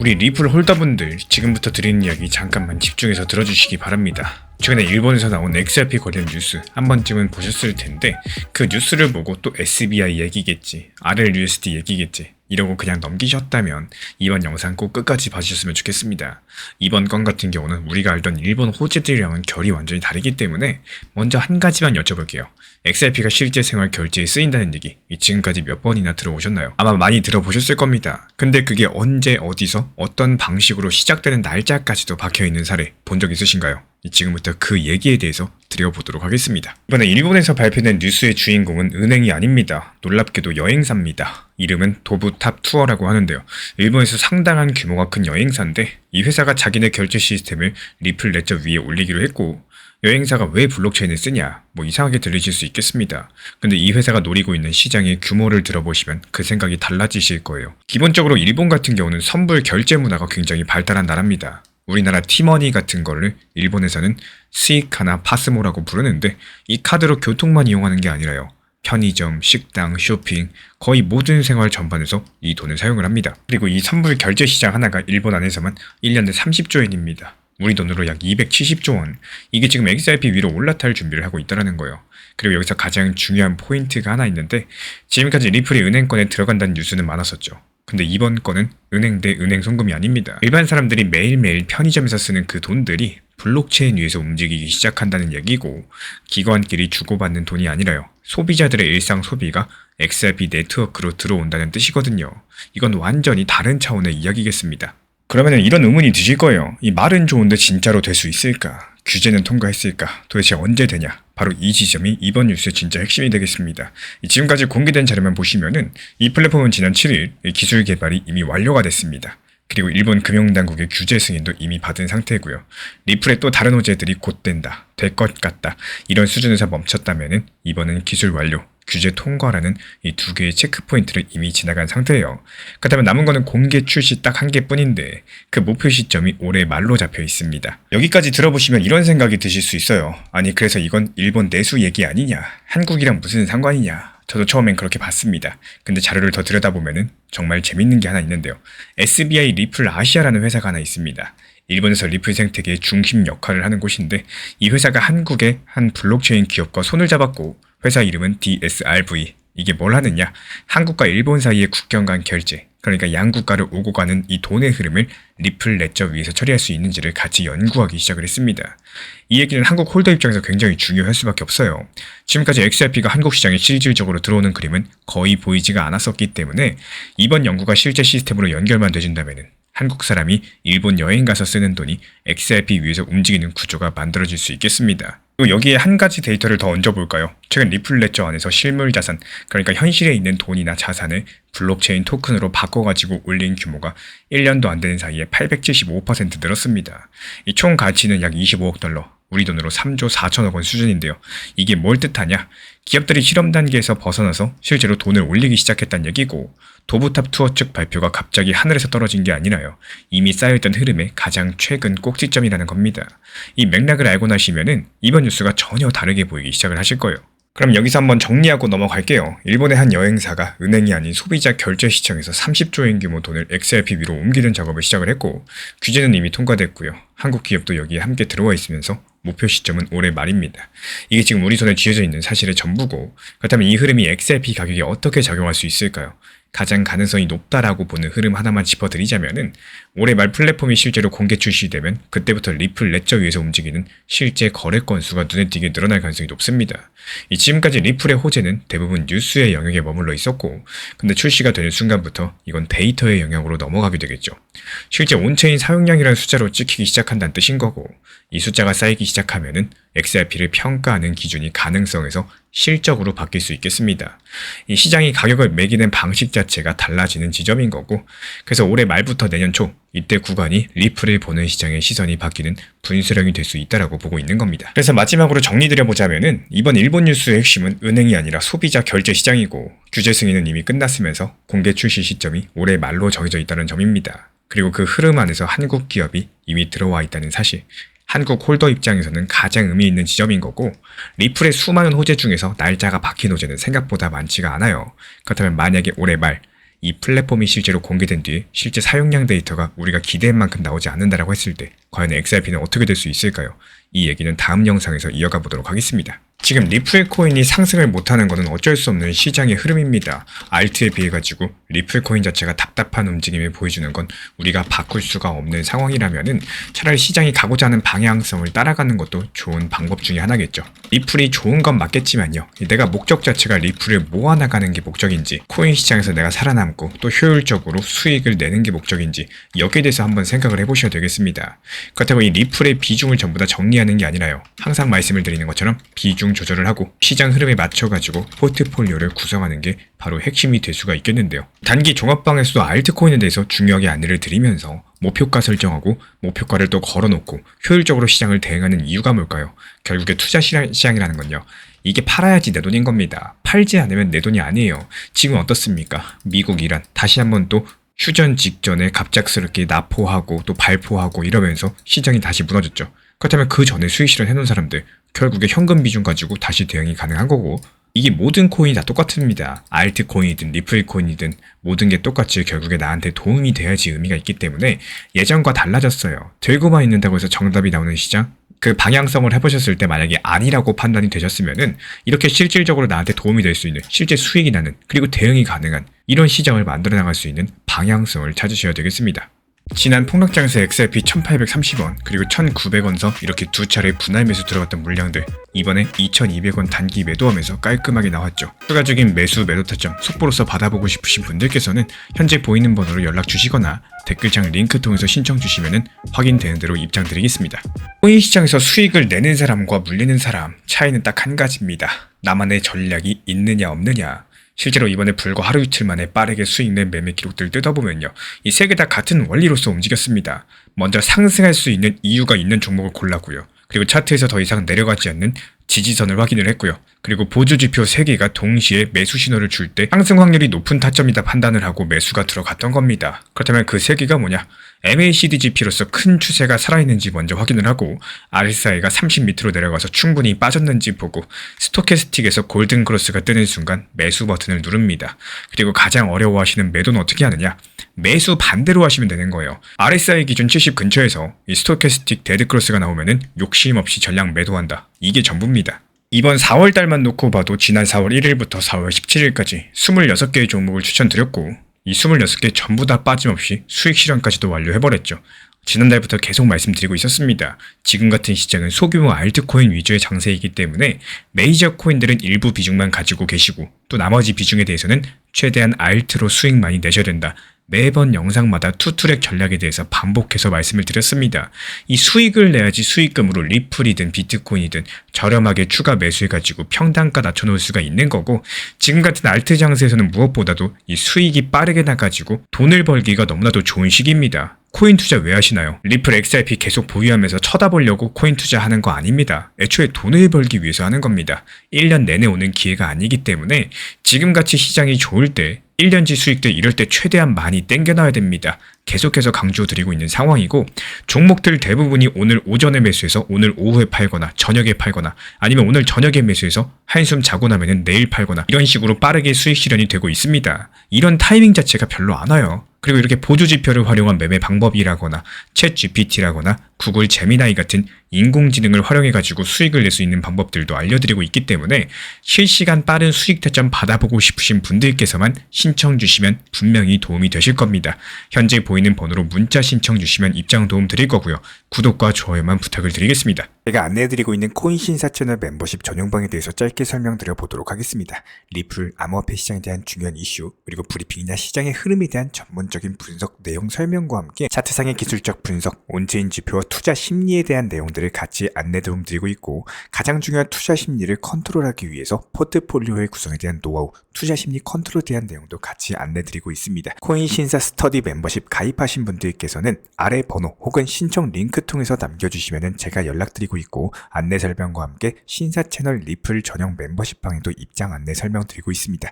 우리 리플 홀더분들, 지금부터 드리는 이야기 잠깐만 집중해서 들어주시기 바랍니다. 최근에 일본에서 나온 XRP 관련 뉴스 한 번쯤은 보셨을 텐데, 그 뉴스를 보고 또 SBI 얘기겠지, RLUSD 얘기겠지 이러고 그냥 넘기셨다면 이번 영상 꼭 끝까지 봐주셨으면 좋겠습니다. 이번 건 같은 경우는 우리가 알던 일본 호재들이랑은 결이 완전히 다르기 때문에 먼저 한 가지만 여쭤볼게요. XRP가 실제 생활 결제에 쓰인다는 얘기 지금까지 몇 번이나 들어오셨나요? 아마 많이 들어보셨을 겁니다. 근데 그게 언제 어디서 어떤 방식으로 시작되는 날짜까지도 박혀있는 사례 본 적 있으신가요? 지금부터 그 얘기에 대해서 드려보도록 하겠습니다. 이번에 일본에서 발표된 뉴스의 주인공은 은행이 아닙니다. 놀랍게도 여행사입니다. 이름은 도부탑 투어라고 하는데요. 일본에서 상당한 규모가 큰 여행사인데 이 회사가 자기네 결제 시스템을 리플 레저 위에 올리기로 했고, 여행사가 왜 블록체인을 쓰냐? 이상하게 들리실 수 있겠습니다. 근데 이 회사가 노리고 있는 시장의 규모를 들어보시면 그 생각이 달라지실 거예요. 기본적으로 일본 같은 경우는 선불 결제 문화가 굉장히 발달한 나라입니다. 우리나라 티머니 같은 거를 일본에서는 스이카나 파스모라고 부르는데, 이 카드로 교통만 이용하는 게 아니라요, 편의점, 식당, 쇼핑, 거의 모든 생활 전반에서 이 돈을 사용을 합니다. 그리고 이 선불 결제 시장 하나가 일본 안에서만 1년에 30조 엔입니다. 우리 돈으로 약 270조 원. 이게 지금 XRP 위로 올라탈 준비를 하고 있다는 거예요. 그리고 여기서 가장 중요한 포인트가 하나 있는데, 지금까지 리플이 은행권에 들어간다는 뉴스는 많았었죠. 근데 이번 건은 은행 대 은행 송금이 아닙니다. 일반 사람들이 매일매일 편의점에서 쓰는 그 돈들이 블록체인 위에서 움직이기 시작한다는 얘기고, 기관끼리 주고받는 돈이 아니라요, 소비자들의 일상 소비가 XRP 네트워크로 들어온다는 뜻이거든요. 이건 완전히 다른 차원의 이야기겠습니다. 그러면 이런 의문이 드실 거예요. 이 말은 좋은데 진짜로 될 수 있을까? 규제는 통과했을까? 도대체 언제 되냐? 바로 이 지점이 이번 뉴스의 진짜 핵심이 되겠습니다. 지금까지 공개된 자료만 보시면은 이 플랫폼은 지난 7일 기술 개발이 이미 완료가 됐습니다. 그리고 일본 금융당국의 규제 승인도 이미 받은 상태고요. 리플의 또 다른 호재들이 곧 된다, 될 것 같다, 이런 수준에서 멈췄다면은 이번은 기술 완료, 규제 통과라는 이 두 개의 체크포인트를 이미 지나간 상태예요. 그렇다면 남은 거는 공개 출시 딱 한 개뿐인데, 그 목표 시점이 올해 말로 잡혀 있습니다. 여기까지 들어보시면 이런 생각이 드실 수 있어요. 아니, 그래서 이건 일본 내수 얘기 아니냐? 한국이랑 무슨 상관이냐? 저도 처음엔 그렇게 봤습니다. 근데 자료를 더 들여다보면은 정말 재밌는 게 하나 있는데요. SBI 리플 아시아라는 회사가 하나 있습니다. 일본에서 리플 생태계의 중심 역할을 하는 곳인데, 이 회사가 한국의 한 블록체인 기업과 손을 잡았고, 회사 이름은 DSRV. 이게 뭘 하느냐? 한국과 일본 사이의 국경 간 결제, 그러니까 양국가를 오고 가는 이 돈의 흐름을 리플 레저 위에서 처리할 수 있는지를 같이 연구하기 시작을 했습니다. 이 얘기는 한국 홀더 입장에서 굉장히 중요할 수밖에 없어요. 지금까지 XRP가 한국 시장에 실질적으로 들어오는 그림은 거의 보이지가 않았었기 때문에, 이번 연구가 실제 시스템으로 연결만 돼준다면은 한국 사람이 일본 여행 가서 쓰는 돈이 XRP 위에서 움직이는 구조가 만들어질 수 있겠습니다. 그리고 여기에 한 가지 데이터를 더 얹어볼까요? 최근 리플 레저 안에서 실물 자산, 그러니까 현실에 있는 돈이나 자산을 블록체인 토큰으로 바꿔가지고 올린 규모가 1년도 안 되는 사이에 875% 늘었습니다. 이 총 가치는 약 25억 달러, 우리 돈으로 3조 4천억 원 수준인데요. 이게 뭘 뜻하냐? 기업들이 실험 단계에서 벗어나서 실제로 돈을 올리기 시작했다는 얘기고, 도부탑 투어 측 발표가 갑자기 하늘에서 떨어진 게 아니라요, 이미 쌓여있던 흐름의 가장 최근 꼭지점이라는 겁니다. 이 맥락을 알고 나시면은 이번 뉴스가 전혀 다르게 보이기 시작을 하실 거예요. 그럼 여기서 한번 정리하고 넘어갈게요. 일본의 한 여행사가 은행이 아닌 소비자 결제 시장에서 30조엔 규모 돈을 XRP 위로 옮기는 작업을 시작을 했고, 규제는 이미 통과됐고요. 한국 기업도 여기에 함께 들어와 있으면서 목표 시점은 올해 말입니다. 이게 지금 우리 손에 쥐어져 있는 사실의 전부고, 그렇다면 이 흐름이 XRP 가격에 어떻게 작용할 수 있을까요? 가장 가능성이 높다라고 보는 흐름 하나만 짚어드리자면은, 올해 말 플랫폼이 실제로 공개 출시되면 그때부터 리플 레저 위에서 움직이는 실제 거래 건수가 눈에 띄게 늘어날 가능성이 높습니다. 지금까지 리플의 호재는 대부분 뉴스의 영역에 머물러 있었고, 근데 출시가 되는 순간부터 이건 데이터의 영역으로 넘어가게 되겠죠. 실제 온체인 사용량이라는 숫자로 찍히기 시작한다는 뜻인 거고, 이 숫자가 쌓이기 시작하면은 XRP를 평가하는 기준이 가능성에서 실적으로 바뀔 수 있겠습니다. 이 시장이 가격을 매기는 방식 자체가 달라지는 지점인 거고, 그래서 올해 말부터 내년 초, 이때 구간이 리플을 보는 시장의 시선이 바뀌는 분수령이 될 수 있다라고 보고 있는 겁니다. 그래서 마지막으로 정리드려보자면은, 이번 일본 뉴스의 핵심은 은행이 아니라 소비자 결제 시장이고, 규제 승인은 이미 끝났으면서 공개 출시 시점이 올해 말로 정해져 있다는 점입니다. 그리고 그 흐름 안에서 한국 기업이 이미 들어와 있다는 사실, 한국 홀더 입장에서는 가장 의미 있는 지점인 거고, 리플의 수많은 호재 중에서 날짜가 박힌 호재는 생각보다 많지가 않아요. 그렇다면 만약에 올해 말 이 플랫폼이 실제로 공개된 뒤에 실제 사용량 데이터가 우리가 기대한 만큼 나오지 않는다라고 했을 때 과연 XRP는 어떻게 될 수 있을까요? 이 얘기는 다음 영상에서 이어가 보도록 하겠습니다. 지금 리플 코인이 상승을 못하는 것은 어쩔 수 없는 시장의 흐름입니다. 알트에 비해 가지고 리플 코인 자체가 답답한 움직임을 보여주는 건 우리가 바꿀 수가 없는 상황이라면은 차라리 시장이 가고자 하는 방향성을 따라가는 것도 좋은 방법 중에 하나겠죠. 리플이 좋은 건 맞겠지만요. 내가 목적 자체가 리플을 모아나가는 게 목적인지, 코인 시장에서 내가 살아남고 또 효율적으로 수익을 내는 게 목적인지 여기에 대해서 한번 생각을 해보셔야 되겠습니다. 그렇다고 이 리플의 비중을 전부 다 정리하는 게 아니라요. 항상 말씀을 드리는 것처럼 비중 조절을 하고 시장 흐름에 맞춰가지고 포트폴리오를 구성하는 게 바로 핵심이 될 수가 있겠는데요. 단기 종합방에서도 알트코인에 대해서 중요하게 안내를 드리면서 목표가 설정하고 목표가를 또 걸어놓고 효율적으로 시장을 대응하는 이유가 뭘까요? 결국에 투자 시장이라는 건요. 이게 팔아야지 내 돈인 겁니다. 팔지 않으면 내 돈이 아니에요. 지금 어떻습니까? 미국, 이란 다시 한번 또 휴전 직전에 갑작스럽게 납포하고 또 발포하고 이러면서 시장이 다시 무너졌죠. 그렇다면 그 전에 수익 실현해놓은 사람들 결국에 현금 비중 가지고 다시 대응이 가능한 거고, 이게 모든 코인이 다 똑같습니다. 알트코인이든 리플코인이든 모든 게 똑같이 결국에 나한테 도움이 돼야지 의미가 있기 때문에 예전과 달라졌어요. 들고만 있는다고 해서 정답이 나오는 시장? 그 방향성을 해보셨을 때 만약에 아니라고 판단이 되셨으면은 이렇게 실질적으로 나한테 도움이 될 수 있는, 실제 수익이 나는, 그리고 대응이 가능한 이런 시장을 만들어 나갈 수 있는 방향성을 찾으셔야 되겠습니다. 지난 폭락장에서 XRP 1830원 그리고 1900원서 이렇게 두 차례 분할 매수 들어갔던 물량들, 이번에 2200원 단기 매도하면서 깔끔하게 나왔죠. 추가적인 매수 매도 타점 속보로서 받아보고 싶으신 분들께서는 현재 보이는 번호로 연락 주시거나 댓글창 링크 통해서 신청 주시면 확인되는 대로 입장 드리겠습니다. 코인 시장에서 수익을 내는 사람과 물리는 사람 차이는 딱 한 가지입니다. 나만의 전략이 있느냐 없느냐. 실제로 이번에 불과 하루 이틀 만에 빠르게 수익 낸 매매 기록들을 뜯어보면요. 이 세 개 다 같은 원리로서 움직였습니다. 먼저 상승할 수 있는 이유가 있는 종목을 골랐고요. 그리고 차트에서 더 이상 내려가지 않는 지지선을 확인을 했고요. 그리고 보조지표 3개가 동시에 매수 신호를 줄 때 상승 확률이 높은 타점이다 판단을 하고 매수가 들어갔던 겁니다. 그렇다면 그 3개가 뭐냐? MACD-GP로서 큰 추세가 살아있는지 먼저 확인을 하고 RSI가 30 밑으로 내려가서 충분히 빠졌는지 보고 스토캐스틱에서 골든 크로스가 뜨는 순간 매수 버튼을 누릅니다. 그리고 가장 어려워하시는 매도는 어떻게 하느냐? 매수 반대로 하시면 되는 거예요. RSI 기준 70 근처에서 이 스토캐스틱 데드 크로스가 나오면은 욕심 없이 전량 매도한다. 이게 전부입니다. 이번 4월달만 놓고 봐도 지난 4월 1일부터 4월 17일까지 26개의 종목을 추천드렸고 이 26개 전부 다 빠짐없이 수익 실현까지도 완료해버렸죠. 지난달부터 계속 말씀드리고 있었습니다. 지금 같은 시장은 소규모 알트코인 위주의 장세이기 때문에 메이저 코인들은 일부 비중만 가지고 계시고 또 나머지 비중에 대해서는 최대한 알트로 수익 많이 내셔야 된다. 매번 영상마다 투트랙 전략에 대해서 반복해서 말씀을 드렸습니다. 이 수익을 내야지 수익금으로 리플이든 비트코인이든 저렴하게 추가 매수해가지고 평단가 낮춰놓을 수가 있는 거고, 지금 같은 알트 장세에서는 무엇보다도 이 수익이 빠르게 나가지고 돈을 벌기가 너무나도 좋은 시기입니다. 코인 투자 왜 하시나요? 리플 XRP 계속 보유하면서 쳐다보려고 코인 투자하는 거 아닙니다. 애초에 돈을 벌기 위해서 하는 겁니다. 1년 내내 오는 기회가 아니기 때문에 지금같이 시장이 좋을 때 1년치 수익들 이럴 때 최대한 많이 땡겨놔야 됩니다. 계속해서 강조드리고 있는 상황이고, 종목들 대부분이 오늘 오전에 매수해서 오늘 오후에 팔거나 저녁에 팔거나 아니면 오늘 저녁에 매수해서 한숨 자고 나면은 내일 팔거나 이런 식으로 빠르게 수익 실현이 되고 있습니다. 이런 타이밍 자체가 별로 안 와요. 그리고 이렇게 보조지표를 활용한 매매 방법이라거나 챗 GPT라거나 구글 제미나이 같은 인공지능을 활용해가지고 수익을 낼 수 있는 방법들도 알려드리고 있기 때문에 실시간 빠른 수익 타점 받아보고 싶으신 분들께서만 신청 주시면 분명히 도움이 되실 겁니다. 현재 보이는 번호로 문자 신청 주시면 입장 도움 드릴 거고요. 구독과 좋아요만 부탁을 드리겠습니다. 제가 안내해드리고 있는 코인 신사 채널 멤버십 전용방에 대해서 짧게 설명드려 보도록 하겠습니다. 리플, 암호화폐 시장에 대한 중요한 이슈, 그리고 브리핑이나 시장의 흐름에 대한 전문적인 분석 내용 설명과 함께 차트상의 기술적 분석, 온체인 지표와 투자 심리에 대한 내용들을 같이 안내 도움 드리고 있고, 가장 중요한 투자 심리를 컨트롤하기 위해서 포트폴리오의 구성에 대한 노하우, 투자 심리 컨트롤에 대한 내용도 같이 안내 드리고 있습니다. 코인 신사 스터디 멤버십 가입하신 분들께서는 아래 번호 혹은 신청 링크 통해서 남겨주시면 제가 연락드리고 있고, 안내 설명과 함께 신사 채널 리플 전용 멤버십 방에도 입장 안내 설명드리고 있습니다.